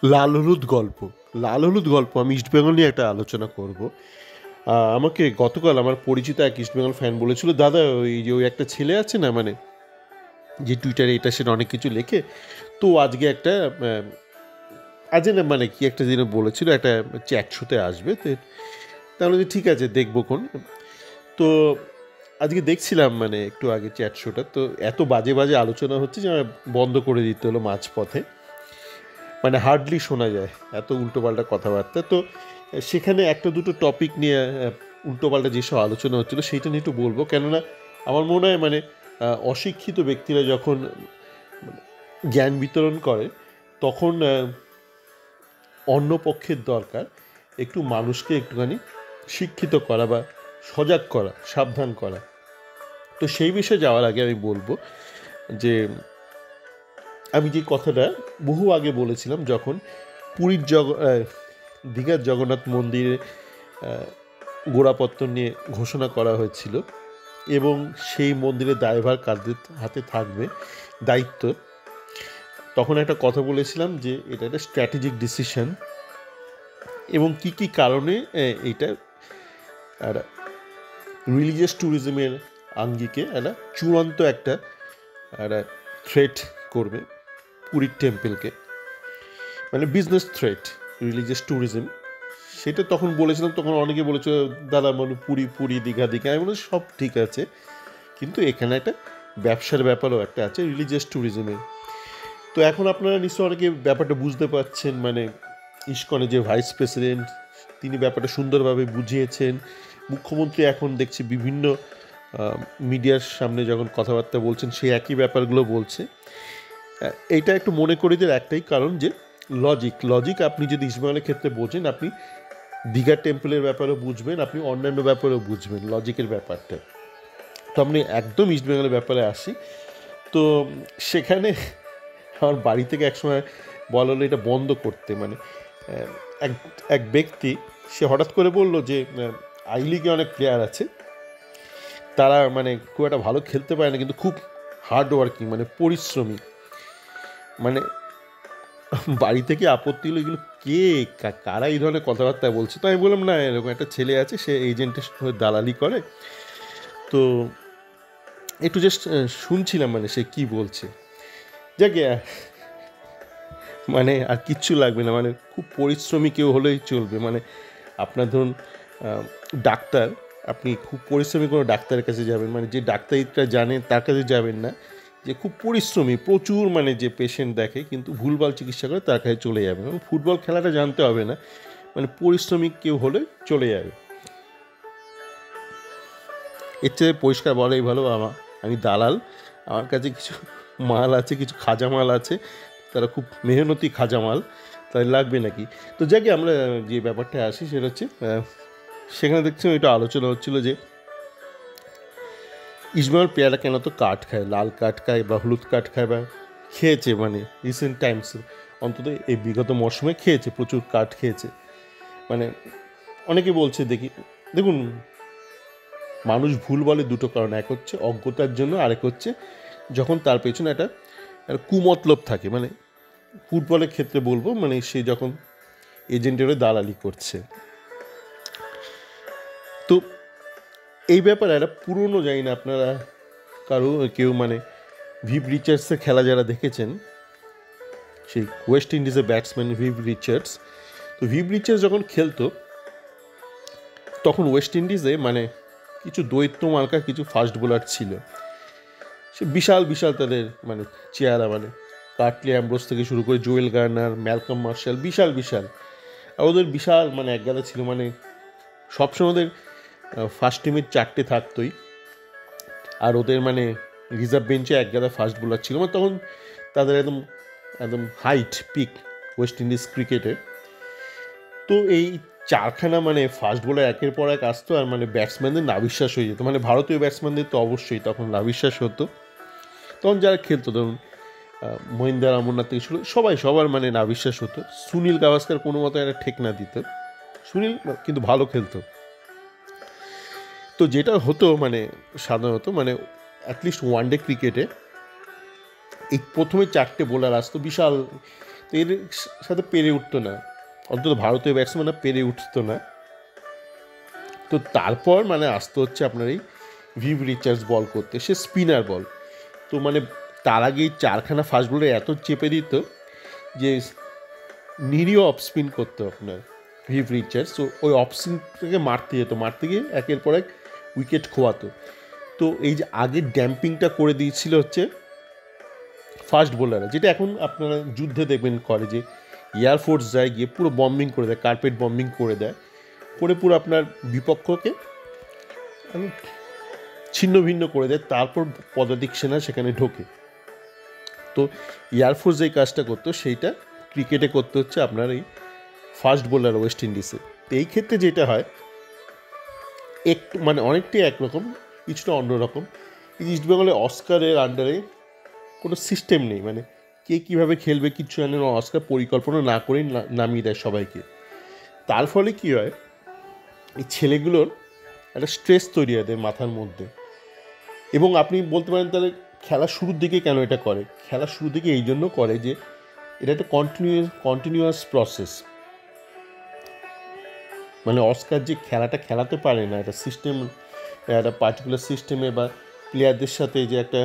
লাল হলুদ গল্প। লাল হলুদ গল্প আমি ইস্টবেঙ্গল নিয়ে একটা আলোচনা করব। আমাকে গতকাল আমার পরিচিত এক ইস্টবেঙ্গল ফ্যান বলেছিল, দাদা ওই যে ওই একটা ছেলে আছে না, মানে যে টুইটারে এটা সেটা অনেক কিছু লেখে, তো আজকে একটা আজ না মানে কি একটা দিনে বলেছিল একটা চ্যাট শোতে আসবে, তো তাহলে যে ঠিক আছে দেখবো কোন। তো আজকে দেখছিলাম মানে একটু আগে চ্যাট শোটা, তো এত বাজে বাজে আলোচনা হচ্ছে যে আমার বন্ধ করে দিতে হলো মাঝপথে। মানে হার্ডলি শোনা যায় এত উল্টোপাল্টা কথাবার্তা। তো সেখানে একটা দুটো টপিক নিয়ে উল্টোপাল্টা যেসব আলোচনা হচ্ছিলো সেইটা নিয়ে একটু বলবো, কেননা আমার মনে হয় মানে অশিক্ষিত ব্যক্তিরা যখন জ্ঞান বিতরণ করে তখন অন্য পক্ষের দরকার একটু মানুষকে একটুখানি শিক্ষিত করা বা সজাগ করা, সাবধান করা। তো সেই বিষয়ে যাওয়ার আগে আমি বলবো যে আমি যে কথাটা বহু আগে বলেছিলাম, যখন পুরীর দীঘার জগন্নাথ মন্দিরে গোড়াপত্তন নিয়ে ঘোষণা করা হয়েছিল এবং সেই মন্দিরের দায়ভার কাদের হাতে থাকবে, দায়িত্ব, তখন একটা কথা বলেছিলাম যে এটা একটা স্ট্র্যাটেজিক ডিসিশন এবং কি কি কারণে এটা আর রিলিজিয়াস ট্যুরিজমের আঙ্গিকে একটা চূড়ান্ত একটা থ্রেট করবে পুরীর টেম্পেলকে, মানে বিজনেস থ্রেট, রিলিজিয়াস ট্যুরিজম। সেটা তখন বলেছিলাম, তখন অনেকে বলেছিল দাদা মানে পুরী পুরী দীঘা দীঘা, আমি বলে সব ঠিক আছে, কিন্তু এখানে একটা ব্যবসার ব্যাপারও একটা আছে রিলিজিয়াস ট্যুরিজমে। তো এখন আপনারা নিশ্চয় অনেকে ব্যাপারটা বুঝতে পারছেন, মানে ইস্কনে যে ভাইস প্রেসিডেন্ট তিনি ব্যাপারটা সুন্দরভাবে বুঝিয়েছেন। মুখ্যমন্ত্রী এখন দেখছি বিভিন্ন মিডিয়ার সামনে যখন কথাবার্তা বলছেন সেই একই ব্যাপারগুলো বলছে। এইটা একটু মনে করে দেওয়ার একটাই কারণ যে লজিক আপনি যদি ইসমাইলের ক্ষেত্রে বোঝেন, আপনি দীঘা টেম্পলের ব্যাপারেও বুঝবেন, আপনি অন্যান্য ব্যাপারেও বুঝবেন লজিকের ব্যাপারটা। তো আপনি একদম ইস্ট বেঙ্গলের ব্যাপারে আসি। তো সেখানে আমার বাড়ি থেকে একসময় বলা হলো এটা বন্ধ করতে, মানে এক এক ব্যক্তি সে হঠাৎ করে বলল যে আই লিগে অনেক প্লেয়ার আছে, তারা মানে খুব একটা ভালো খেলতে পারে না কিন্তু খুব হার্ড ওয়ার্কিং, মানে পরিশ্রমী। মানে বাড়ি থেকে আপত্তি হলো, এগুলো কে কারা এই ধরনের কথাবার্তা বলছে? তো আমি বললাম না, এরকম একটা ছেলে আছে, সে এজেন্টের হয়ে দালালি করে। তো একটু জাস্ট শুনছিলাম মানে সে কি বলছে। যাকে মানে আর কিচ্ছু লাগবে না, মানে খুব পরিশ্রমী কেউ হলেই চলবে। মানে আপনার ধরুন ডাক্তার, আপনি খুব পরিশ্রমী কোনো ডাক্তারের কাছে যাবেন, মানে যে ডাক্তারিটা জানে তার কাছে যাবেন না, যে খুব পরিশ্রমী প্রচুর মানে যে পেশেন্ট দেখে কিন্তু ভুলভাল চিকিৎসা করে তার কাছে চলে যাবেন। এবং ফুটবল খেলাটা জানতে হবে না, মানে পরিশ্রমিক কেউ হলে চলে যাবে। এর চেয়ে পরিষ্কার বলাই ভালো, আমি দালাল, আমার কাছে কিছু মাল আছে, কিছু খাজা মাল আছে, তারা খুব মেহনতি খাজা মাল, তাই লাগবে নাকি। তো যাকে আমরা যে ব্যাপারটা আসি সেটা হচ্ছে সেখানে দেখছি এটা আলোচনা হচ্ছিল যে ইসমাইল পেয়ারা কেন তো কাঠ খায়, লাল কাঠ খায় বা হলুদ কাঠ খায় বা খেয়েছে, মানে রিসেন্ট টাইমস অন্তত এই বিগত মরশুমে খেয়েছে, প্রচুর কাঠ খেয়েছে। মানে অনেকে বলছে দেখুন মানুষ ভুল বলে দুটো কারণ, এক হচ্ছে অজ্ঞতার জন্য, আরেক হচ্ছে যখন তার পেছনে একটা কুমতলব থাকে। মানে ফুটবলের ক্ষেত্রে বলবো, মানে সে যখন এজেন্টেরও দালালি করছে। তো এই ব্যাপারে একটা পুরনো, জানি না আপনারা কেউ মানে ভিভ রিচার্ডসের খেলা যারা দেখেছেন, সেই ওয়েস্ট ইন্ডিজের ব্যাটসম্যান ভিভ রিচার্ডস। তো ভিভ রিচার্ডস যখন খেলতো তখন ওয়েস্ট ইন্ডিজে মানে কিছু দৈত্য মার্কা কিছু ফাস্ট বোলার ছিল, সে বিশাল বিশাল তাদের মানে চেহারা, মানে কার্টলি অ্যাম্ব্রোস থেকে শুরু করে জোয়েল গার্নার, ম্যালকম মার্শাল, বিশাল বিশাল। আর ওদের বিশাল মানে একগাদা ছিল, মানে সবসময় ওদের ফার্স্ট টিমের 4টে থাকতোই, আর ওদের মানে রিজার্ভ বেঞ্চে একগাদা ফাস্ট বোলার ছিল। মানে তখন তাদের একদম একদম হাইট পিক ওয়েস্ট ইন্ডিজ ক্রিকেটের। তো এই চারখানা মানে ফাস্ট বোলার একের পর এক আসতো, আর মানে ব্যাটসম্যানদের নাবিশ্বাস হয়ে যেত, মানে ভারতীয় ব্যাটসম্যানদের তো অবশ্যই তখন নাবিশ্বাস হতো। তখন যারা খেলতো ধরুন মহিন্দার অমরনাথ থেকে শুরু সবার মানে নাবিশ্বাস হতো। সুনীল গাভাস্কার কোনো মতো একটা ঠেক না দিত, সুনীল কিন্তু ভালো খেলতো। তো যেটা হতো মানে সাধারণত মানে অ্যাটলিস্ট ওয়ানডে ক্রিকেটে এই প্রথমে 4টে বোলার আসতো বিশাল, তো এর সাথে পেরে উঠতো না, অন্তত ভারতীয় ব্যাটসম্যানরা পেরে উঠতো না। তো তারপর মানে আসতে হচ্ছে আপনার এই ভিভ রিচার্ডস বল করতে, সে স্পিনার বল। তো মানে তার আগেই 4খানা ফাস্ট বলে এত চেপে দিত যে নিরীহ অফ স্পিন করতো আপনার ভিভ রিচার্ডস। তো ওই অফ স্পিনটাকে মারতে গিয়ে একের পর এক উইকেট খোয়াতো। তো এই যে আগের ড্যাম্পিংটা করে দিয়েছিল হচ্ছে ফাস্ট বোলাররা, যেটা এখন আপনারা যুদ্ধে দেখবেন করে, যে এয়ারফোর্স যায় গিয়ে পুরো বম্বিং করে দেয়, কার্পেট বম্বিং করে দেয়, করে পুরো আপনার বিপক্ষকে ছিন্ন ভিন্ন করে দেয়, তারপর পদাতিক সেনা সেখানে ঢোকে। তো এয়ারফোর্স যেই কাজটা করতো সেইটা ক্রিকেটে করতে হচ্ছে আপনার এই ফাস্ট বোলার ওয়েস্ট ইন্ডিজে। তো এই ক্ষেত্রে যেটা হয় একটু মানে অনেকটাই একরকম, কিছুটা অন্যরকম। ইস্ট বেঙ্গলে অস্কারের আন্ডারে কোনো সিস্টেম নেই, মানে কে কীভাবে খেলবে কিচ্ছু জানে না, অস্কার পরিকল্পনা না করেই নামিয়ে দেয় সবাইকে। তার ফলে কী হয়, এই ছেলেগুলোর একটা স্ট্রেস তৈরি হয় এদের মাথার মধ্যে। এবং আপনি বলতে পারেন তাহলে খেলা শুরুর দিকে কেন এটা করে, খেলা শুরুর দিকে এই জন্য করে যে এটা একটা কন্টিনিউয়াস প্রসেস। মানে অস্কার যে খেলাটা খেলাতে পারে না, একটা সিস্টেম, একটা পার্টিকুলার সিস্টেমে বা প্লেয়ারদের সাথে যে একটা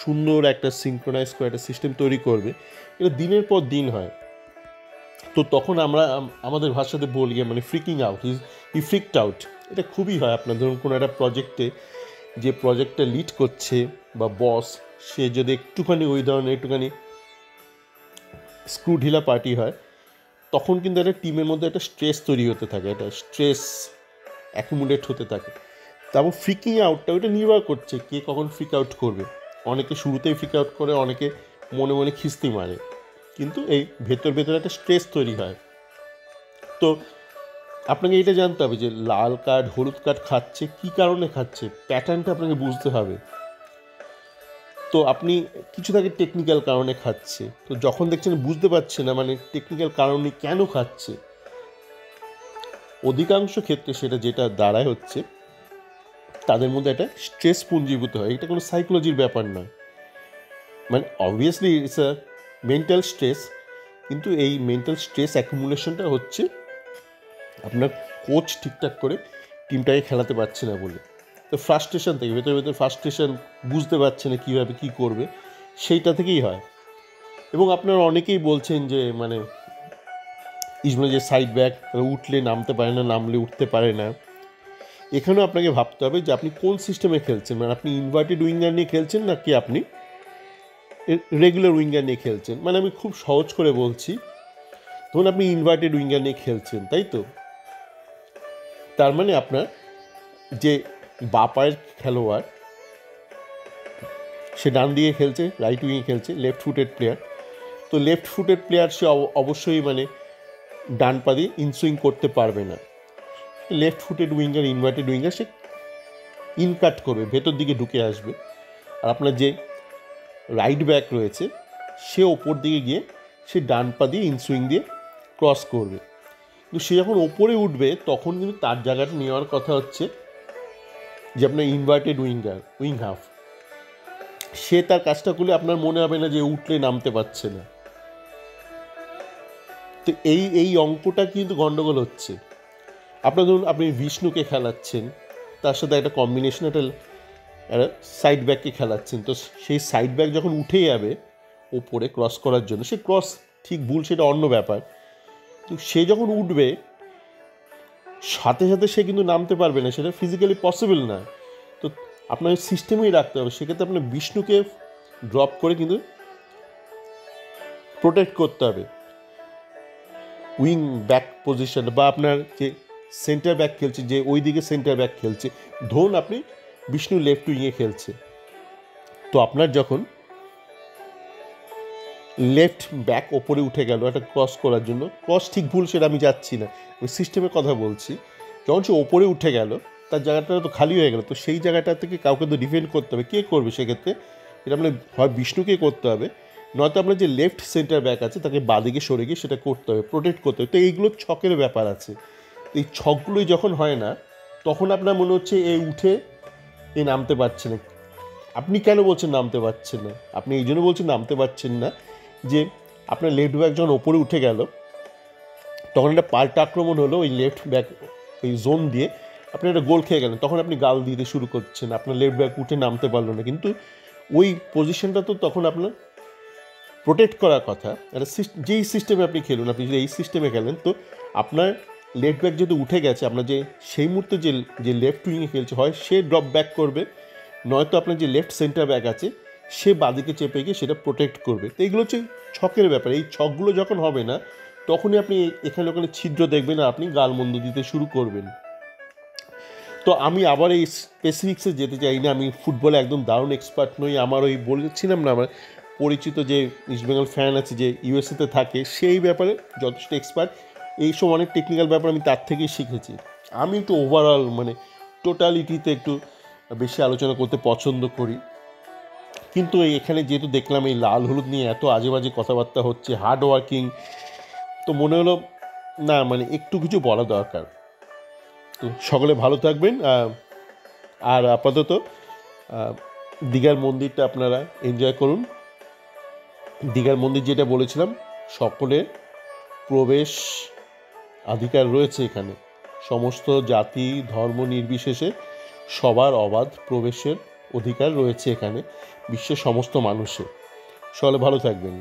সুন্দর একটা সিনক্রোনাইজ করে একটা সিস্টেম তৈরি করবে, এটা দিনের পর দিন হয়। তো তখন আমরা আমাদের ভাষাতে বলি মানে ফ্রিকিং আউট, ই ফ্রিকড আউট। এটা খুবই হয় আপনার ধরুন কোনো একটা প্রজেক্টে, যে প্রজেক্টটা লিড করছে বা বস, সে যদি একটুখানি ওই ধরনের একটুখানি স্ক্রু ঢিলা পার্টি হয়, তখন কিন্তু একটা টিমের মধ্যে একটা স্ট্রেস তৈরি হতে থাকে, একটা স্ট্রেস অ্যাকুমুলেট হতে থাকে। তারপর ফ্রিকিং আউটটা ওইটা নির্ভর করছে কে কখন ফ্রিক আউট করবে। অনেকে শুরুতেই ফ্রিক আউট করে, অনেকে মনে মনে খিস্তি মারে, কিন্তু এই ভেতরে একটা স্ট্রেস তৈরি হয়। তো আপনাকে এটা জানতে হবে যে লাল কার্ড হলুদ কার্ড খাচ্ছে কী কারণে খাচ্ছে, প্যাটার্নটা আপনাকে বুঝতে হবে। তো আপনি কিছু থাকে টেকনিক্যাল কারণে খাচ্ছে, তো যখন দেখছেন বুঝতে পারছে না মানে টেকনিক্যাল কারণে কেন খাচ্ছে, অধিকাংশ ক্ষেত্রে সেটা যেটা দাঁড়ায় হচ্ছে তাদের মধ্যে একটা স্ট্রেস পুঞ্জীভূত হয়। এটা কোনো সাইকোলজির ব্যাপার নয়, মানে obviously it's a mental stress, কিন্তু এই মেন্টাল স্ট্রেস অ্যাকুমুলেশনটা হচ্ছে আপনার কোচ ঠিকঠাক করে টিমটাকে খেলাতে পারছে না বলে। তো ফ্রাস্ট্রেশন থেকে ভেতরে ফ্রাস্ট্রেশন, বুঝতে পারছে না কীভাবে কী করবে, সেইটা থেকেই হয়। এবং আপনারা অনেকেই বলছেন যে মানে ইসমাইল যে সাইড ব্যাক উঠলে নামতে পারে না, নামলে উঠতে পারে না। এখানেও আপনাকে ভাবতে হবে যে আপনি কোন সিস্টেমে খেলছেন, মানে আপনি ইনভার্টেড উইঙ্গার নিয়ে খেলছেন নাকি আপনি রেগুলার উইঙ্গার নিয়ে খেলছেন। মানে আমি খুব সহজ করে বলছি, ধরুন আপনি ইনভার্টেড উইঙ্গার নিয়ে খেলছেন, তাই তো? তার মানে আপনার যে বাপায়ের খেলোয়াড় সে ডান দিকে খেলছে, রাইট উইংয়ে খেলছে, লেফট ফুটেড প্লেয়ার। তো লেফট ফুটেড প্লেয়ার সে অবশ্যই মানে ডান পা দিয়ে ইনসুইং করতে পারবে না। Left footed winger, inverted winger, সে ইনকাট করবে, ভেতর দিকে ঢুকে আসবে। আর আপনার যে রাইট ব্যাক রয়েছে সে ওপর দিকে গিয়ে সে ডান পা দিয়ে ইনসুইং দিয়ে ক্রস করবে। কিন্তু সে যখন ওপরে উঠবে তখন কিন্তু তার জায়গাটা নেওয়ার কথা হচ্ছে যে আপনার ইনভার্টেড উইঙ্গার, উইং হাফ। সে তার কাজটা করলে আপনার মনে হবে না যে উঠলে নামতে পারছে না। তো এই অঙ্কটা কিন্তু গণ্ডগোল হচ্ছে। আপনার ধরুন আপনি বিষ্ণুকে খেলাচ্ছেন, তার সাথে একটা কম্বিনেশন একটা সাইড ব্যাককে খেলাচ্ছেন। তো সেই সাইড ব্যাক যখন উঠে যাবে ওপরে ক্রস করার জন্য, সে ক্রস ঠিক ভুল সেটা অন্য ব্যাপার, তো সে যখন উঠবে সাথে সাথে সে কিন্তু নামতে পারবে না, সেটা ফিজিক্যালি পসিবল না। তো আপনার সিস্টেমেই রাখতে হবে। সেক্ষেত্রে আপনার বিষ্ণুকে ড্রপ করে কিন্তু প্রোটেক্ট করতে হবে উইং ব্যাক পজিশন, বা আপনার যে সেন্টার ব্যাক খেলছে, যে ওই দিকে সেন্টার ব্যাক খেলছে, ধরুন আপনি বিষ্ণু লেফট উইংয়ে খেলছে, তো আপনার যখন লেফট ব্যাক ওপরে উঠে গেল একটা ক্রস করার জন্য, ক্রস ঠিক ভুল সেটা আমি যাচ্ছি না, ওই সিস্টেমের কথা বলছি, যখন সে ওপরে উঠে গেল তার জায়গাটা তো খালি হয়ে গেল, তো সেই জায়গাটা থেকে কাউকে তো ডিফেন্ড করতে হবে। কে করবে সেক্ষেত্রে? এটা আপনার হয় বিষ্ণুকে করতে হবে, নয়তো আপনার যে লেফট সেন্টার ব্যাক আছে তাকে বাদিকে সরে গিয়ে সেটা করতে হবে, প্রোটেক্ট করতে হবে। তো এইগুলো ছকের ব্যাপার আছে। এই ছকগুলোই যখন হয় না তখন আপনার মনে হচ্ছে এ উঠে এ নামতে পারছে না। আপনি কেন বলছেন নামতে পারছেন না? আপনি এই জন্য বলছেন নামতে পারছেন না যে আপনার লেফট ব্যাক যখন ওপরে উঠে গেল, তখন একটা পাল্টা আক্রমণ হলো ওই লেফট ব্যাক ওই জোন দিয়ে, আপনি একটা গোল খেয়ে গেলেন, তখন আপনি গাল দিতে শুরু করছেন, আপনার লেফট ব্যাক উঠে নামতে পারলো না। কিন্তু ওই পজিশনটা তো তখন আপনার প্রোটেক্ট করার কথা। একটা যেই সিস্টেমে আপনি খেলুন, আপনি যদি এই সিস্টেমে খেলেন, তো আপনার লেফট ব্যাক যেহেতু উঠে গেছে, আপনার যে সেই মুহূর্তে যে লেফট উইংয়ে খেলছে, হয় সে ড্রপ ব্যাক করবে, নয়তো আপনার যে লেফট সেন্টার ব্যাক আছে সে বাদিকে চেপে গিয়ে সেটা প্রোটেক্ট করবে। তো এগুলো হচ্ছে ছকের ব্যাপার। এই ছকগুলো যখন হবে না, তখনই আপনি এখানে ওখানে ছিদ্র দেখবেন আর আপনি গালমন্দ দিতে শুরু করবেন। তো আমি আবার এই স্পেসিফিক্সে যেতে চাই না, আমি ফুটবলে একদম দারুণ এক্সপার্ট নই। আমার ওই বলেছিলাম না, আমার পরিচিত যে ইস্টবেঙ্গল ফ্যান আছে যে ইউএসএতে থাকে, সেই ব্যাপারে যথেষ্ট এক্সপার্ট। এইসব অনেক টেকনিক্যাল ব্যাপার আমি তার থেকেই শিখেছি। আমি একটু ওভারঅল মানে টোটালিটিতে একটু বেশি আলোচনা করতে পছন্দ করি। কিন্তু এখানে যেহেতু দেখলাম এই লাল হলুদ নিয়ে এত আজে বাজে কথাবার্তা হচ্ছে, হার্ড ওয়ার্কিং, তো মনে হলো না মানে একটু কিছু বলা দরকার। তো সকলে ভালো থাকবেন। আর আপাতত দীঘার মন্দিরটা আপনারা এনজয় করুন। দীঘার মন্দির যেটা বলেছিলাম, সকলের প্রবেশ অধিকার রয়েছে এখানে। সমস্ত জাতি ধর্ম নির্বিশেষে সবার অবাধ প্রবেশের অধিকার রয়েছে এখানে, বিশ্বের সমস্ত মানুষের। সকলে ভালো থাকবেন।